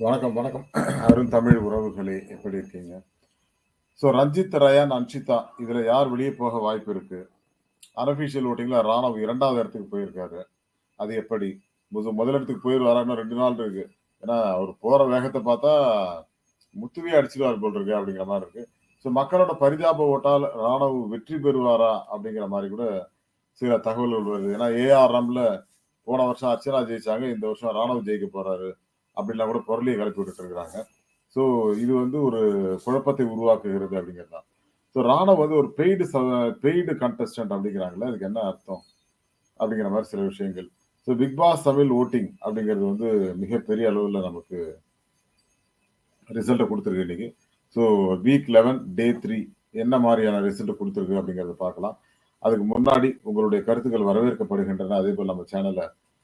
வணக்கம், வணக்கம். அருந்தமிழ் உறவுகளே! எப்படி இருக்கீங்க? ரஞ்சித், ரயான், அன்ஷிதா இதுல யார் வெளிய போக வாய்ப்பு இருக்கு? அன்அஃபிஷியல் வோட்டிங்ல ராணவ் 2வது இடத்துக்கு போயிருக்காரு. அது எப்படி? முதல் இடத்துக்கு போயிருவாரா? இன்னும் 2 நாள் இருக்கு. ஏன்னா, அவரு போற வேகத்த பார்த்தா, முத்துவே அடிச்சுருவாரு போல இருக்கு அப்படிங்கிற மாரி இருக்கு. மக்களோட பரிதாப ஓட்டால் ராணவ் வெற்றி பெறுவாரா? அப்படிங்கிற மாரி கூட சில தகவல்கள் வருது. ஏன்னா, ஏ.ஆர். ரஹ்மான்ல போன வருஷம் அர்ச்சனா ஜெயிச்சாங்க. இந்த வருஷம் ராணவ் ஜெயிக்க போறாரு. அப்படின்லாம் கூட புரளிய கிளப்பி விட்டுட்டு இருக்காங்க. ஸோ இது வந்து ஒரு குழப்பத்தை உருவாக்குகிறது அப்படிங்கிறது தான். ராணவ் வந்து ஒரு பெய்டு கண்டெஸ்டன்ட் அப்படிங்கிறாங்கல்ல. அதுக்கு என்ன அர்த்தம்? அப்படிங்கிற மாரி சில விஷயங்கள். பிக் பாஸ் தமிழ் வோட்டிங் அப்படிங்கிறது வந்து மிகப்பெரிய அளவுல நமக்கு ரிசல்ட்ட குடுத்திருக்கு இன்னைக்கு. ஸோ வீக் 11 டே 3 என்ன மாரியான ரிசல்ட் குடுத்திருக்கு அப்படிங்கிறத பார்க்கலாம். அதுக்கு முன்னாடி உங்களுடைய கருத்துக்கள் வரவேற்கப்படுகின்றன. அதேபோல நம்ம சேனல